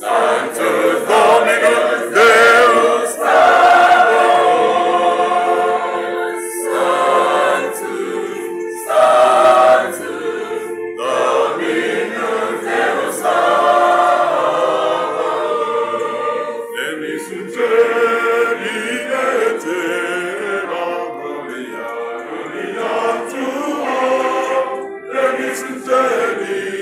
Sanctus Dominus Deus Sabaoth. Sanctus, Sanctus Dominus Deus Sabaoth. Denis in celi et terra gloria, gloria tua. Denis in celi